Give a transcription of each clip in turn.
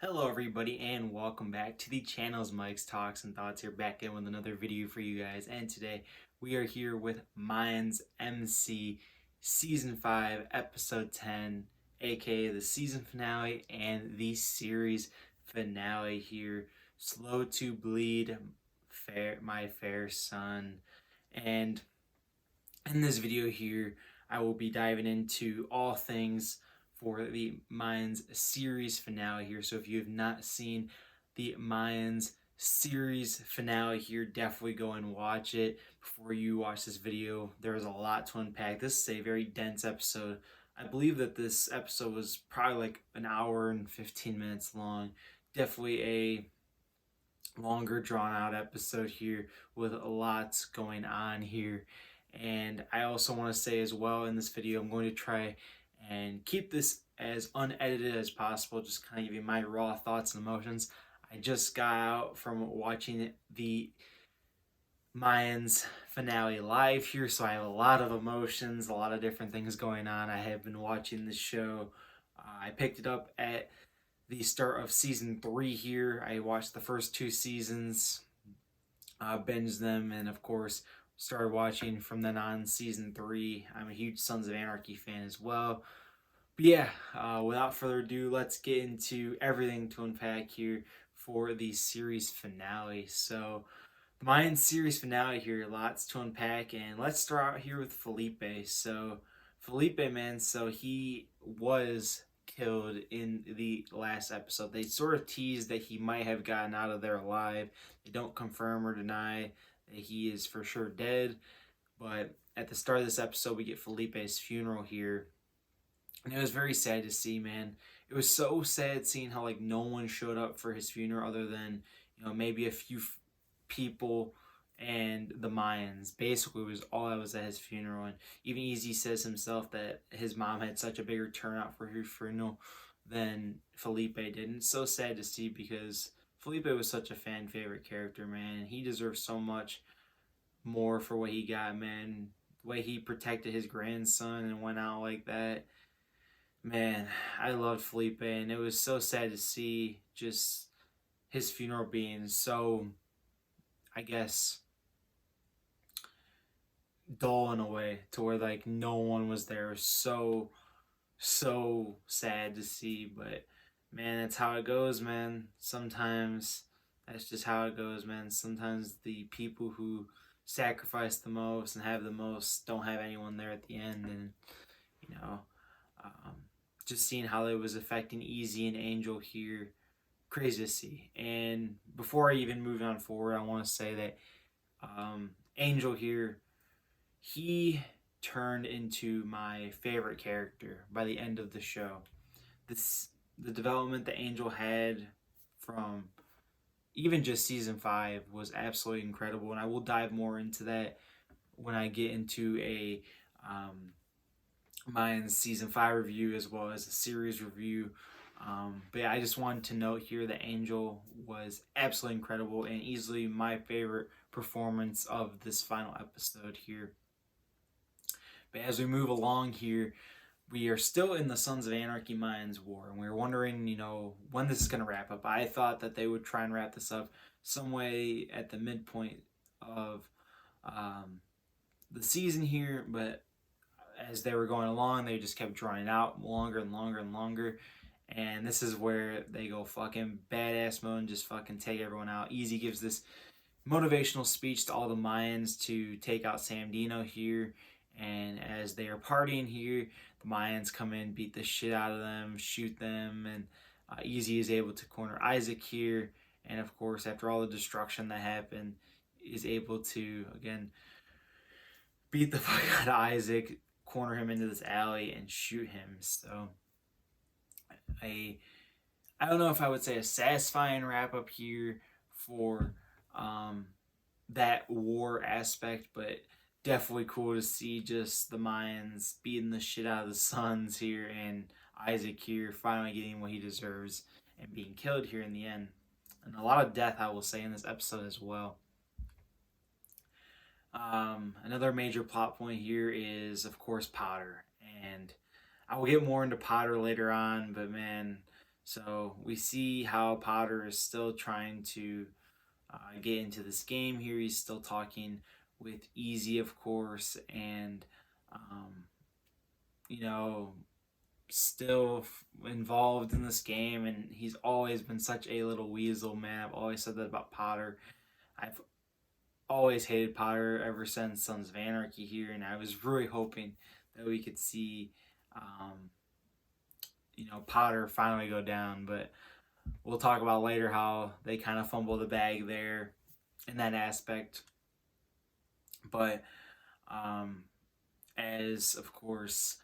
Hello everybody and welcome back to the channel's Mike's Talks and Thoughts here, back in with another video for you guys. And today we are here with Mayans MC Season 5 Episode 10, aka the season finale and the series finale here. Slow to Bleed, My Fair Son. And in this video here I will be diving into all things for the Mayans series finale here. So if you have not seen the Mayans series finale here, definitely go and watch it before you watch this video. There's a lot to unpack. This is a very dense episode. I believe that this episode was probably like an hour and 15 minutes long. Definitely a longer drawn out episode here with a lot going on here. And I also want to say as well, in this video I'm going to try and keep this as unedited as possible, just kind of give you my raw thoughts and emotions. I just got out from watching the Mayans finale live here, so I have a lot of emotions, a lot of different things going on. I have been watching this show. I picked it up at the start of season 3 here. I watched the first 2 seasons, binged them, and of course started watching from then on season 3. I'm a huge Sons of Anarchy fan as well. But yeah, without further ado, let's get into everything to unpack here for the series finale. So, the Mayan series finale here, lots to unpack, and let's start out here with Felipe. So, Felipe, man, so he was killed in the last episode. They sort of teased that he might have gotten out of there alive. They don't confirm or deny that he is for sure dead, but at the start of this episode, we get Felipe's funeral here. And it was very sad to see, man. It was so sad seeing how, like, no one showed up for his funeral other than, maybe a few people and the Mayans. Basically, it was all that was at his funeral. And even Easy says himself that his mom had such a bigger turnout for her funeral than Felipe did. And it's so sad to see because Felipe was such a fan favorite character, man. And he deserves so much more for what he got, man. The way he protected his grandson and went out like that. Man, I loved Felipe, and it was so sad to see just his funeral being so, I guess, dull in a way, to where like no one was there. It was so sad to see, but man, that's how it goes, man. Sometimes that's just how it goes, man. Sometimes the people who sacrifice the most and have the most don't have anyone there at the end, and um, just seeing how it was affecting Easy and Angel here, crazy to see. And before I even move on forward, I want to say that Angel here, he turned into my favorite character by the end of the show. The development that Angel had from even just season 5 was absolutely incredible, and I will dive more into that when I get into a Mayans season 5 review as well as a series review. But yeah, I just wanted to note here that Angel was absolutely incredible and easily my favorite performance of this final episode here. But as we move along here, we are still in the Sons of Anarchy Mayans war, and we're wondering, when this is going to wrap up. I thought that they would try and wrap this up some way at the midpoint of the season here, but as they were going along, they just kept drawing it out longer and longer and longer. And this is where they go fucking badass mode and just fucking take everyone out. Easy gives this motivational speech to all the Mayans to take out Sam Dino here. And as they are partying here, the Mayans come in, beat the shit out of them, shoot them, and Easy is able to corner Isaac here. And of course, after all the destruction that happened, is able to, again, beat the fuck out of Isaac, corner him into this alley, and shoot him. So, I don't know if I would say a satisfying wrap up here for that war aspect, but definitely cool to see just the Mayans beating the shit out of the Sons here, and Isaac here finally getting what he deserves and being killed here in the end. And a lot of death, I will say, in this episode as well. Another major plot point here is, of course, Potter. And I will get more into Potter later on, but man, So we see how Potter is still trying to get into this game here. He's still talking with Easy, of course, and um, you know, still involved in this game. And he's always been such a little weasel, man. I've always said that about Potter. I've always hated Potter ever since Sons of Anarchy here, and I was really hoping that we could see, um, Potter finally go down. But we'll talk about later how they kind of fumble the bag there in that aspect. But um, as of course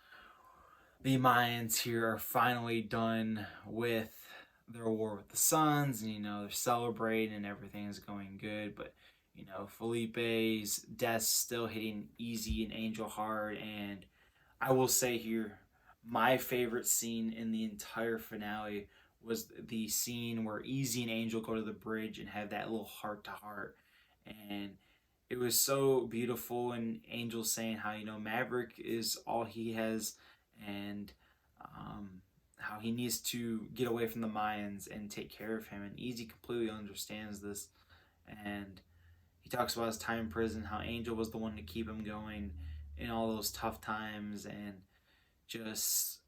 the Mayans here are finally done with their war with the Suns, and they're celebrating and everything is going good. But Felipe's death still hitting Easy and Angel hard. And I will say here, my favorite scene in the entire finale was the scene where Easy and Angel go to the bridge and have that little heart to heart. And it was so beautiful. And Angel saying how, Maverick is all he has, and how he needs to get away from the Mayans and take care of him. And Easy completely understands this. And he talks about his time in prison, how Angel was the one to keep him going in all those tough times, and just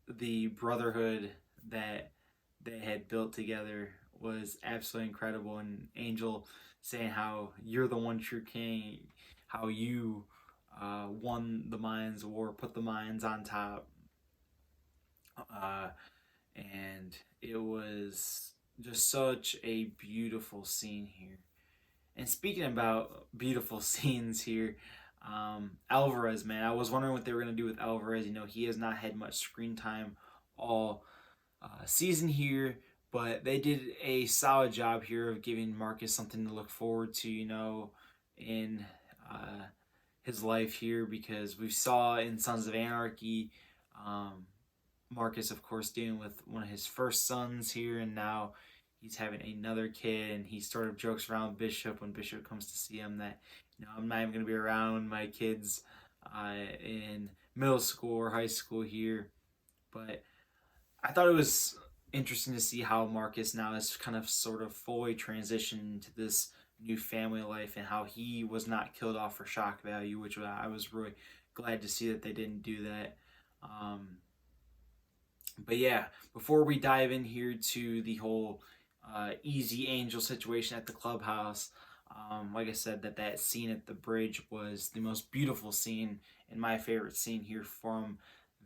the brotherhood that they had built together was absolutely incredible. And Angel saying how you're the one true king, how you won the Mayans war, put the Mayans on top. And it was just such a beautiful scene here. And speaking about beautiful scenes here, Alvarez, man, I was wondering what they were going to do with Alvarez. He has not had much screen time all season here, but they did a solid job here of giving Marcus something to look forward to, in his life here, because we saw in Sons of Anarchy, Marcus, of course, dealing with one of his first sons here, and now he's having another kid. And he sort of jokes around Bishop when Bishop comes to see him that, I'm not even going to be around when my kids in middle school or high school here. But I thought it was interesting to see how Marcus now is kind of sort of fully transitioned into this new family life, and how he was not killed off for shock value, which I was really glad to see that they didn't do that. But yeah, before we dive in here to the whole Easy Angel situation at the clubhouse, like I said, that scene at the bridge was the most beautiful scene and my favorite scene here from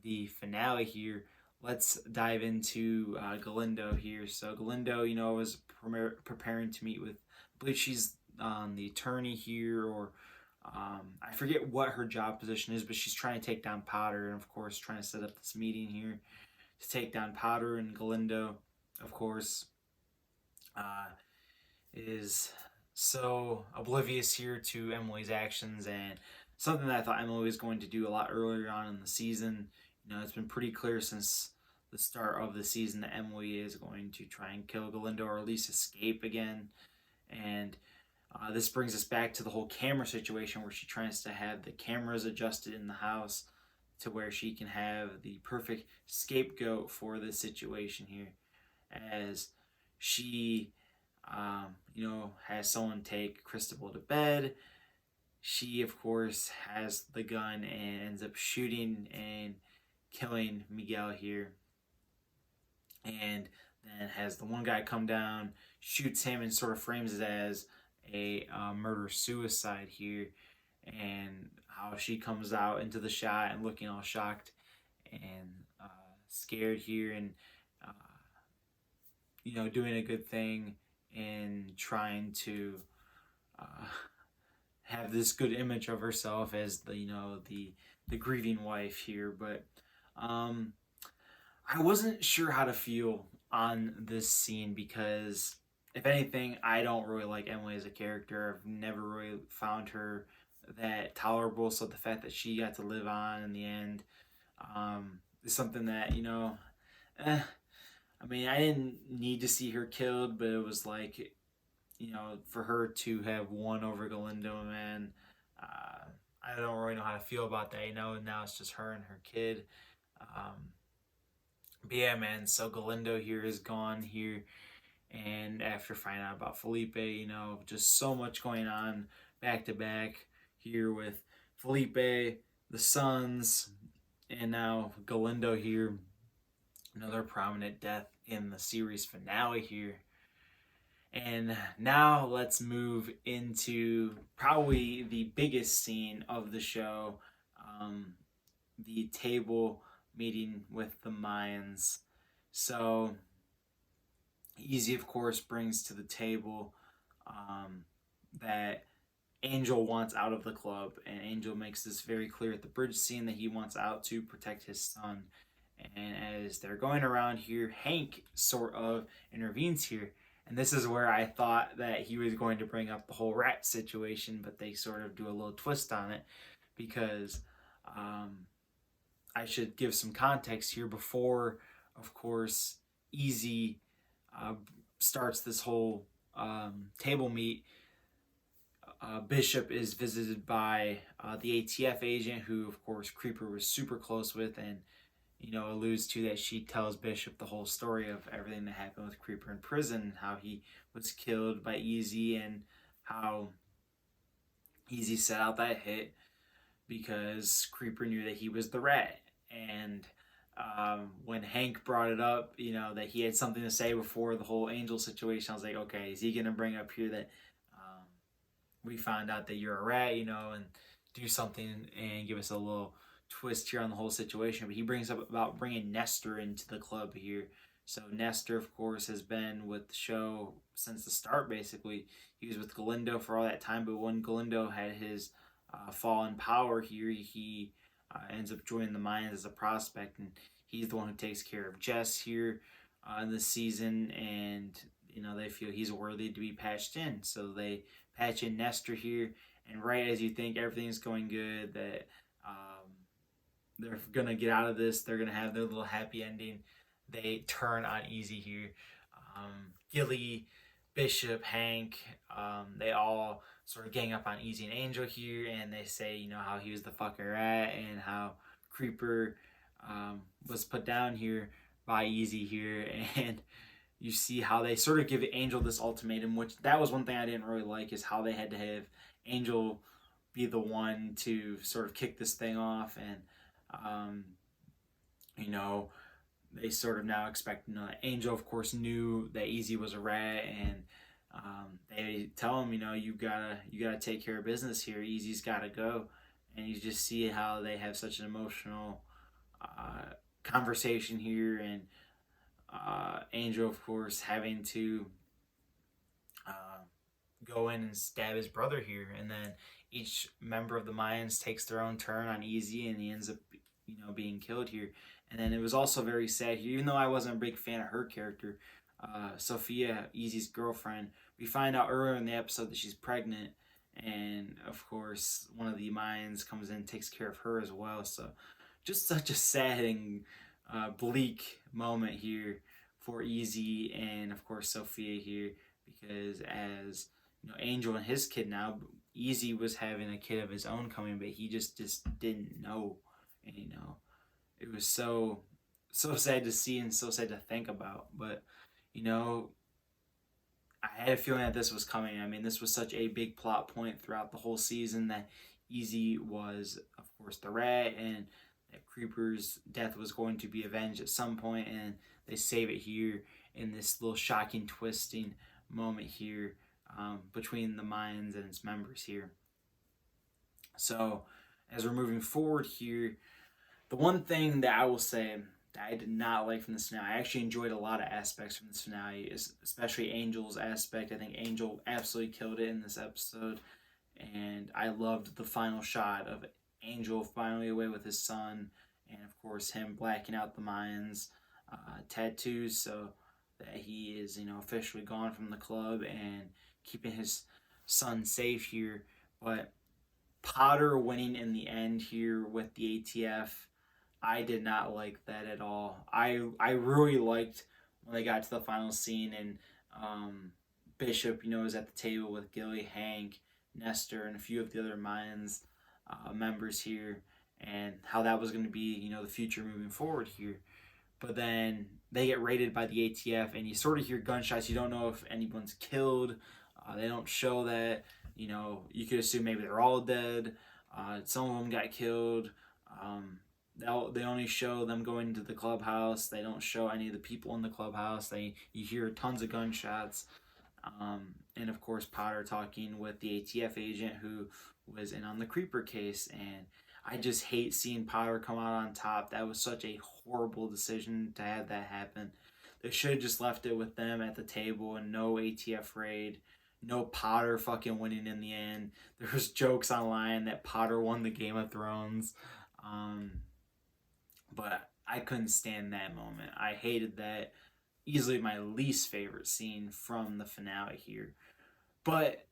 the finale here. Let's dive into Galindo here. So Galindo, was preparing to meet with, I believe she's the attorney here, or I forget what her job position is, but she's trying to take down Potter, and of course trying to set up this meeting here to take down Potter. And Galindo, of course, is so oblivious here to Emily's actions, and something that I thought Emily was going to do a lot earlier on in the season. It's been pretty clear since the start of the season that Emily is going to try and kill Galindo, or at least escape again. And this brings us back to the whole camera situation, where she tries to have the cameras adjusted in the house to where she can have the perfect scapegoat for this situation here, as she has someone take Cristobal to bed. She, of course, has the gun and ends up shooting and killing Miguel here. And then has the one guy come down, shoots him, and sort of frames it as a murder-suicide here. And how she comes out into the shot and looking all shocked and scared here, and doing a good thing and trying to have this good image of herself as the grieving wife here. But I wasn't sure how to feel on this scene, because if anything, I don't really like Emily as a character. I've never really found her that tolerable. So the fact that she got to live on in the end is something that, I mean, I didn't need to see her killed, but it was like, for her to have won over Galindo, man, I don't really know how to feel about that, and now it's just her and her kid. But yeah, man, so Galindo here is gone here. And after finding out about Felipe, just so much going on back to back here with Felipe, the Suns, and now Galindo here. Another prominent death in the series finale here. And now let's move into probably the biggest scene of the show, um, the table meeting with the Mayans. So, Easy, of course, brings to the table that Angel wants out of the club, and Angel makes this very clear at the bridge scene that he wants out to protect his son. And as they're going around here, Hank sort of intervenes here. And this is where I thought that he was going to bring up the whole rat situation, but they sort of do a little twist on it because I should give some context here before, of course, Easy uh, starts this whole table meet. Bishop is visited by the ATF agent, who, of course, Creeper was super close with, and alludes to that she tells Bishop the whole story of everything that happened with Creeper in prison, how he was killed by Easy, and how Easy set out that hit because Creeper knew that he was the rat. And when Hank brought it up, that he had something to say before the whole Angel situation, I was like, okay, is he going to bring up here that we found out that you're a rat, and do something and give us a little twist here on the whole situation? But he brings up about bringing Nestor into the club here. So Nestor, of course, has been with the show since the start, basically. He was with Galindo for all that time, but when Galindo had his fall in power here, he ends up joining the Mayans as a prospect, and he's the one who takes care of Jess here in this season, and they feel he's worthy to be patched in. So they patch in Nestor here, and right as you think everything's going good, that they're going to get out of this, they're going to have their little happy ending, they turn on Easy here. Gilly, Bishop, Hank, they all sort of gang up on Easy and Angel here, and they say, how he was the fucking rat, and how Creeper was put down here by Easy here, and you see how they sort of give Angel this ultimatum, which that was one thing I didn't really like, is how they had to have Angel be the one to sort of kick this thing off, and they sort of now expect, Angel, of course, knew that Easy was a rat, and they tell him, you gotta take care of business here. Easy's gotta go, and you just see how they have such an emotional conversation here, and Angel, of course, having to go in and stab his brother here, and then each member of the Mayans takes their own turn on Easy, and he ends up, being killed here. And then it was also very sad here, even though I wasn't a big fan of her character, Sophia, Easy's girlfriend. We find out earlier in the episode that she's pregnant, and of course, one of the Mayans comes in and takes care of her as well. So, just such a sad and bleak moment here for Easy and, of course, Sophia here, because as Angel and his kid now, Easy was having a kid of his own coming, but he just didn't know, and it was so sad to see and so sad to think about. But I had a feeling that this was coming. I mean, this was such a big plot point throughout the whole season, that Easy was, of course, the rat, and that Creeper's death was going to be avenged at some point, and they save it here in this little shocking, twisting moment here between the Mayans and its members here. So, as we're moving forward here, the one thing that I will say that I did not like from this finale, I actually enjoyed a lot of aspects from this finale, especially Angel's aspect. I think Angel absolutely killed it in this episode, and I loved the final shot of Angel finally away with his son, and of course him blacking out the Mayans tattoos, so that he is officially gone from the club and keeping his son safe here. But Potter winning in the end here with the ATF, I did not like that at all. I really liked when they got to the final scene, and Bishop was at the table with Gilly, Hank, Nestor, and a few of the other Mayans members here, and how that was going to be the future moving forward here. but then they get raided by the ATF, and you sort of hear gunshots. You don't know if anyone's killed. They don't show that. You could assume maybe they're all dead. Some of them got killed. They only show them going to the clubhouse. They don't show any of the people in the clubhouse. You hear tons of gunshots. And of course Potter talking with the ATF agent who was in on the Creeper case. And I just hate seeing Potter come out on top. That was such a horrible decision to have that happen. They should have just left it with them at the table and no ATF raid. No Potter fucking winning in the end. There was jokes online that Potter won the Game of Thrones. But I couldn't stand that moment. I hated that. Easily my least favorite scene from the finale here. But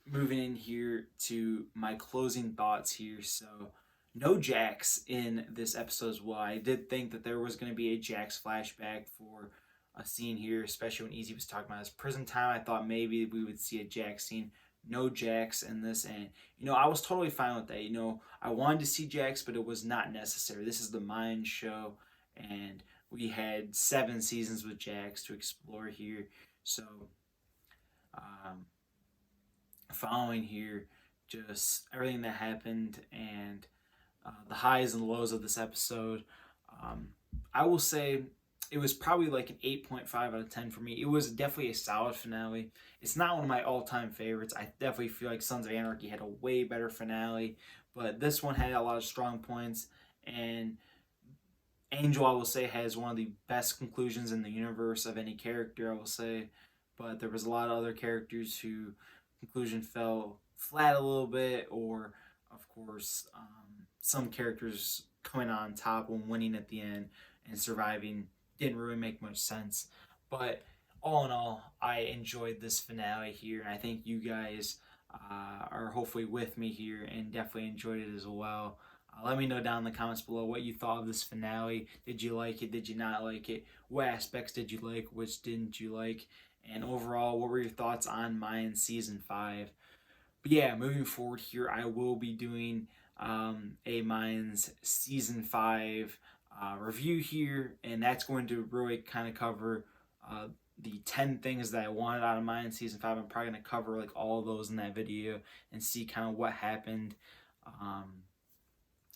moving in here to my closing thoughts here. So no Jax in this episode as well. I did think that there was going to be a Jax flashback for a scene here, especially when Easy was talking about his prison time. I thought maybe we would see a Jax scene. No Jax in this, and I was totally fine with that. I wanted to see Jax, but it was not necessary. This is the Mayans show, and we had 7 seasons with Jax to explore here. So, following here, just everything that happened and the highs and lows of this episode, I will say it was probably like an 8.5 out of 10 for me. It was definitely a solid finale. It's not one of my all-time favorites. I definitely feel like Sons of Anarchy had a way better finale, but this one had a lot of strong points, and Angel, I will say, has one of the best conclusions in the universe of any character, I will say. But there was a lot of other characters who conclusion fell flat a little bit, or, of course, some characters coming on top when winning at the end and surviving didn't really make much sense. But all in all, I enjoyed this finale here, and I think you guys are hopefully with me here and definitely enjoyed it as well. Let me know down in the comments below what you thought of this finale. Did you like it? Did you not like it? What aspects did you like? Which didn't you like? And overall, what were your thoughts on Mayans Season 5? But yeah, moving forward here, I will be doing a Mayans Season 5 review here, and that's going to really kind of cover the 10 things that I wanted out of Mayans Season 5. I'm probably going to cover like all of those in that video and see kind of what happened,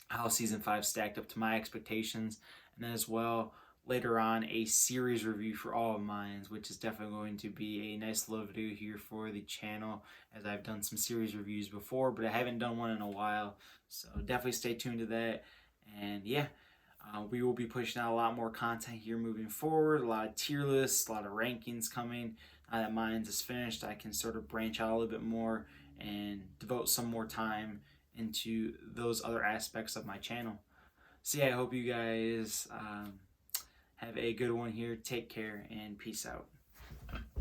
how Season 5 stacked up to my expectations, and then as well later on a series review for all of Mayans, which is definitely going to be a nice little video here for the channel, as I've done some series reviews before, but I haven't done one in a while, so definitely stay tuned to that. And yeah, we will be pushing out a lot more content here moving forward, a lot of tier lists, a lot of rankings coming. Now that Mayans is finished, I can sort of branch out a little bit more and devote some more time into those other aspects of my channel. So yeah, I hope you guys have a good one here. Take care and peace out.